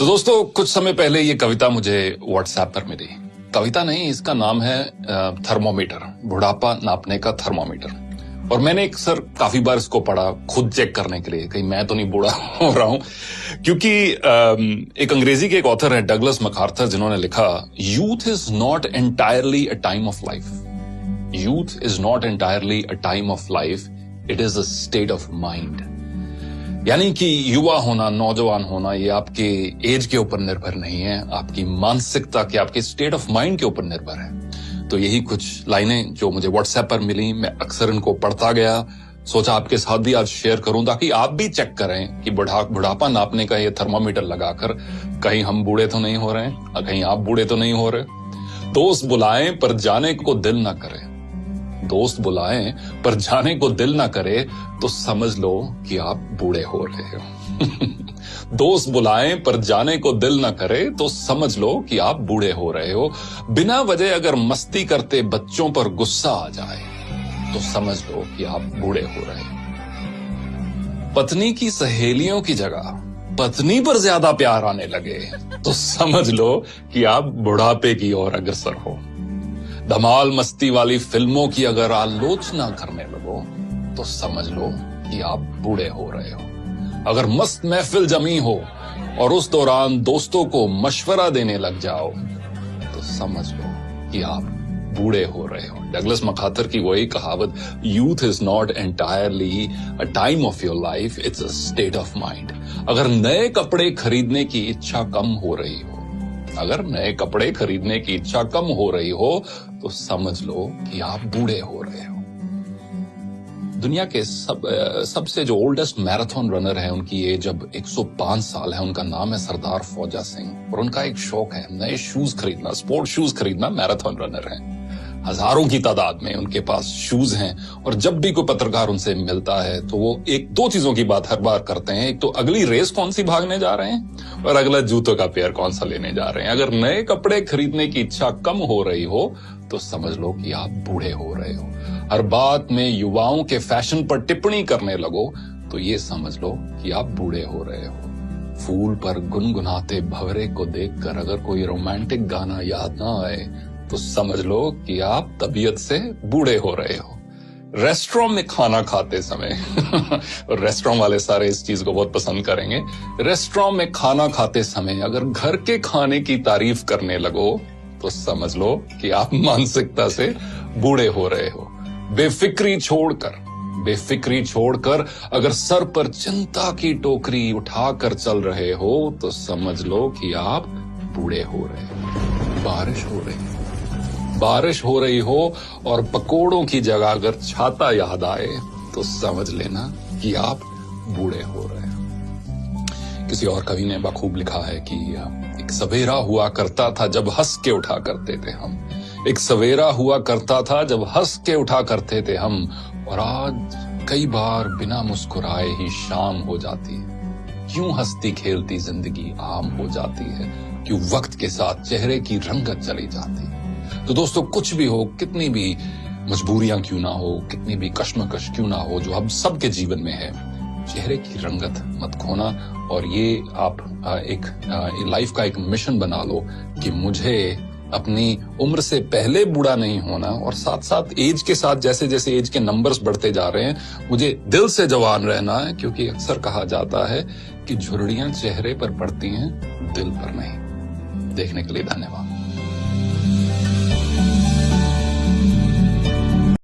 तो दोस्तों कुछ समय पहले ये कविता मुझे व्हाट्सएप पर मिली। कविता नहीं, इसका नाम है थर्मोमीटर, बुढ़ापा नापने का थर्मोमीटर। और मैंने काफी बार इसको पढ़ा खुद चेक करने के लिए कहीं मैं तो नहीं बूढ़ा हो रहा हूं, क्योंकि एक अंग्रेजी के एक ऑथर है डगलस मैकार्थर, जिन्होंने लिखा youth is not entirely a time of life. Youth is not entirely a time of life, it is a state of mind. यानी कि युवा होना, नौजवान होना, ये आपके एज के ऊपर निर्भर नहीं है, आपकी मानसिकता के, आपके स्टेट ऑफ माइंड के ऊपर निर्भर है। तो यही कुछ लाइनें जो मुझे व्हाट्सएप पर मिली, मैं अक्सर इनको पढ़ता गया, सोचा आपके साथ भी आज शेयर करूं ताकि आप भी चेक करें कि बुढ़ापा नापने का ये थर्मामीटर लगाकर कहीं हम बूढ़े तो नहीं हो रहे हैं, कहीं आप बूढ़े तो नहीं हो रहे। दोस्त बुलाएं पर जाने को दिल ना करे, दोस्त बुलाएं पर जाने को दिल ना करे तो समझ लो कि आप बूढ़े हो रहे हो। दोस्त बुलाएं पर जाने को दिल ना करे तो समझ लो कि आप बूढ़े हो रहे हो। बिना वजह अगर मस्ती करते बच्चों पर गुस्सा आ जाए तो समझ लो कि आप बूढ़े हो रहे हो। पत्नी की सहेलियों की जगह पत्नी पर ज्यादा प्यार आने लगे तो समझ लो कि आप बुढ़ापे की ओर अग्रसर हो। धमाल मस्ती वाली फिल्मों की अगर आलोचना करने लगो तो समझ लो कि आप बूढ़े हो रहे हो। अगर मस्त महफिल जमी हो और उस दौरान दोस्तों को मशवरा देने लग जाओ तो समझ लो कि आप बूढ़े हो रहे हो। डगलस मैकार्थर की वही कहावत, youth is not entirely a time of your life, it's a state of mind. अगर नए कपड़े खरीदने की इच्छा कम हो रही हो, अगर नए कपड़े खरीदने की इच्छा कम हो रही हो तो समझ लो कि आप बूढ़े हो रहे हो। दुनिया के सबसे जो ओल्डेस्ट मैराथन रनर है, उनकी एज अब 105 साल है। उनका नाम है सरदार फौजा सिंह और उनका एक शौक है नए शूज खरीदना, स्पोर्ट शूज खरीदना। मैराथन रनर है, हजारों की तादाद में उनके पास शूज हैं और जब भी कोई पत्रकार उनसे मिलता है तो वो एक दो चीजों की बात हर बार करते हैं। एक तो अगली रेस कौन सी भागने जा रहे हैं और अगला जूतों का पेयर कौन सा लेने जा रहे हैं। अगर नए कपड़े खरीदने की इच्छा कम हो रही हो तो समझ लो कि आप बूढ़े हो रहे हो। हर बात में युवाओं के फैशन पर टिप्पणी करने लगो तो ये समझ लो कि आप बूढ़े हो रहे हो। फूल पर गुनगुनाते भंवरे को देखकर अगर कोई रोमांटिक गाना याद ना आए तो समझ लो कि आप तबीयत से बूढ़े हो रहे हो। रेस्टोरेंट में खाना खाते समय और रेस्टोरेंट वाले सारे इस चीज को बहुत पसंद करेंगे। रेस्टोरेंट में खाना खाते समय अगर घर के खाने की तारीफ करने लगो तो समझ लो कि आप मानसिकता से बूढ़े हो रहे हो। बेफिक्री छोड़कर अगर सर पर चिंता की टोकरी उठाकर चल रहे हो तो समझ लो कि आप बूढ़े हो रहे हो। बारिश हो रही हो और पकोड़ों की जगह अगर छाता याद आए तो समझ लेना कि आप बूढ़े हो रहे हो। किसी और कवि ने बखूब लिखा है कि एक सवेरा हुआ करता था जब हंस के उठा करते थे हम। एक सवेरा हुआ करता था जब हंस के उठा करते थे हम, और आज कई बार बिना मुस्कुराए ही शाम हो जाती है। क्यों हंसती खेलती जिंदगी आम हो जाती है, क्यों वक्त के साथ चेहरे की रंगत चली जाती है। तो दोस्तों कुछ भी हो, कितनी भी मजबूरियां क्यों ना हो, कितनी भी कश्मकश क्यों ना हो जो हम सबके जीवन में है, चेहरे की रंगत मत खोना। और ये आप एक लाइफ का एक मिशन बना लो कि मुझे अपनी उम्र से पहले बूढ़ा नहीं होना, और साथ साथ एज के साथ जैसे जैसे एज के नंबर्स बढ़ते जा रहे हैं मुझे दिल से जवान रहना है, क्योंकि अक्सर कहा जाता है कि झुर्रियां चेहरे पर पड़ती हैं, दिल पर नहीं। देखने के लिए धन्यवाद।